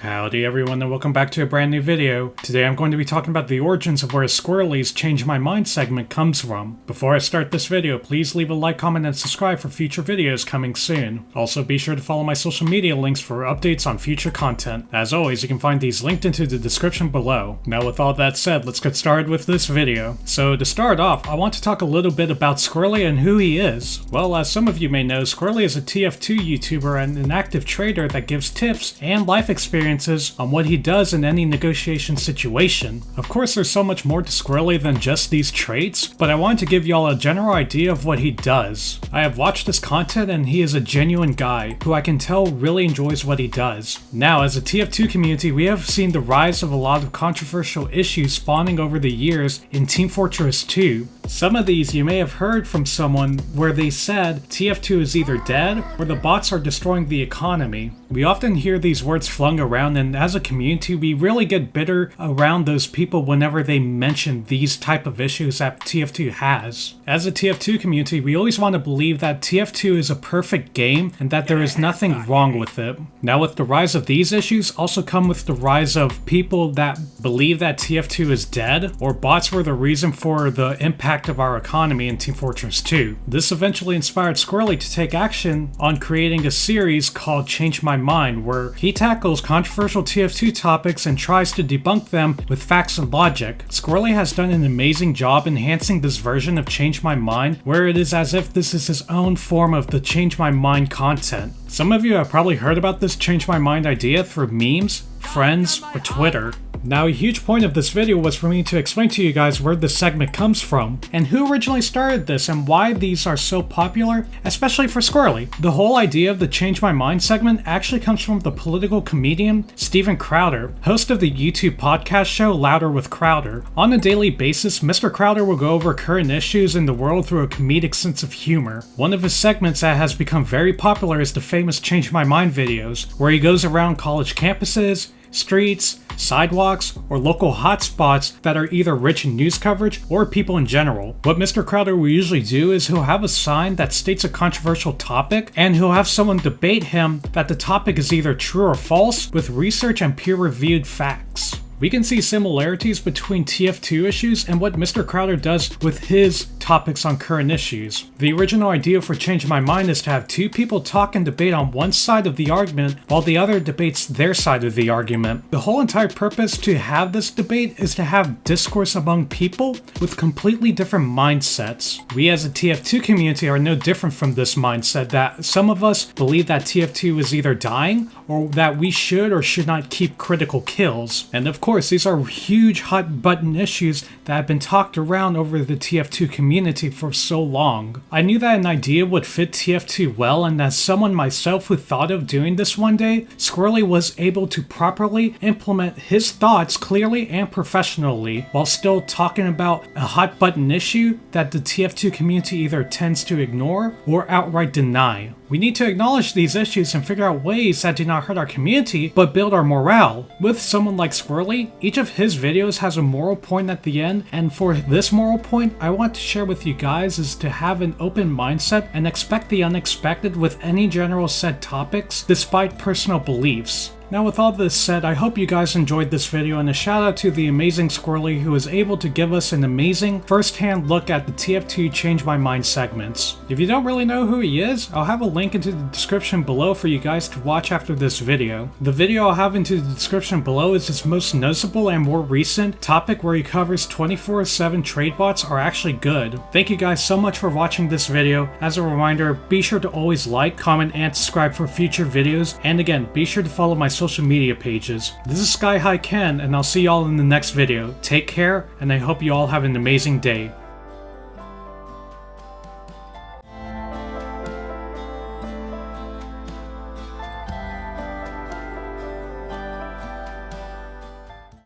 Howdy everyone and welcome back to a brand new video. Today I'm going to be talking about the origins of where SQU1RRELLY's Change My Mind segment comes from. Before I start this video, please leave a like, comment, and subscribe for future videos coming soon. Also be sure to follow my social media links for updates on future content. As always, you can find these linked into the description below. Now with all that said, let's get started with this video. So to start off, I want to talk a little bit about SQU1RRELLY and who he is. Well, as some of you may know, SQU1RRELLY is a Tf2 YouTuber and an active trader that gives tips and life experiences on what he does in any negotiation situation. Of course, there's so much more to SQU1RRELLY than just these traits, but I wanted to give y'all a general idea of what he does. I have watched his content and he is a genuine guy who I can tell really enjoys what he does. Now, as a Tf2 community, we have seen the rise of a lot of controversial issues spawning over the years in Team Fortress 2. Some of these you may have heard from someone where they said Tf2 is either dead or the bots are destroying the economy. We often hear these words flung around, and as a community we really get bitter around those people whenever they mention these type of issues that Tf2 has. As a Tf2 community, we always want to believe that Tf2 is a perfect game and that there is nothing wrong with it. Now with the rise of these issues also come with the rise of people that believe that Tf2 is dead or bots were the reason for the impact of our economy in Team Fortress 2. This eventually inspired SQU1RRELLY to take action on creating a series called Change My Mind, where he tackles controversial Tf2 topics and tries to debunk them with facts and logic. SQU1RRELLY has done an amazing job enhancing this version of Change My Mind, where it is as if this is his own form of the Change My Mind content. Some of you have probably heard about this Change My Mind idea through memes, friends, or Twitter. Now, a huge point of this video was for me to explain to you guys where this segment comes from, and who originally started this and why these are so popular, especially for SQU1RRELLY. The whole idea of the Change My Mind segment actually comes from the political comedian Steven Crowder, host of the YouTube podcast show Louder with Crowder. On a daily basis, Mr. Crowder will go over current issues in the world through a comedic sense of humor. One of his segments that has become very popular is the famous Change My Mind videos, where he goes around college campuses, streets, sidewalks, or local hotspots that are either rich in news coverage or people in general. What Mr. Crowder will usually do is he'll have a sign that states a controversial topic, and he'll have someone debate him that the topic is either true or false with research and peer-reviewed facts. We can see similarities between Tf2 issues and what Mr. Crowder does with his topics on current issues. The original idea for Change My Mind is to have two people talk and debate on one side of the argument while the other debates their side of the argument. The whole entire purpose to have this debate is to have discourse among people with completely different mindsets. We as a Tf2 community are no different from this mindset that some of us believe that Tf2 is either dying or that we should or should not keep critical kills. And of course, these are huge hot button issues that have been talked around over the Tf2 community for so long. I knew that an idea would fit Tf2 well, and as someone myself who thought of doing this one day, SQU1RRELLY was able to properly implement his thoughts clearly and professionally while still talking about a hot button issue that the Tf2 community either tends to ignore or outright deny. We need to acknowledge these issues and figure out ways that do not hurt our community but build our morale. With someone like SQU1RRELLY, each of his videos has a moral point at the end, and for this moral point I want to share with you guys is to have an open mindset and expect the unexpected with any general said topics despite personal beliefs. Now with all this said, I hope you guys enjoyed this video, and a shout out to the amazing SQU1RRELLY who was able to give us an amazing first-hand look at the Tf2 Change My Mind segments. If you don't really know who he is, I'll have a link into the description below for you guys to watch after this video. The video I'll have into the description below is his most noticeable and more recent topic where he covers 24/7 trade bots are actually good. Thank you guys so much for watching this video. As a reminder, be sure to always like, comment, and subscribe for future videos, and again, be sure to follow my social media pages. This is Sky High Ken, and I'll see y'all in the next video. Take care, and I hope you all have an amazing day.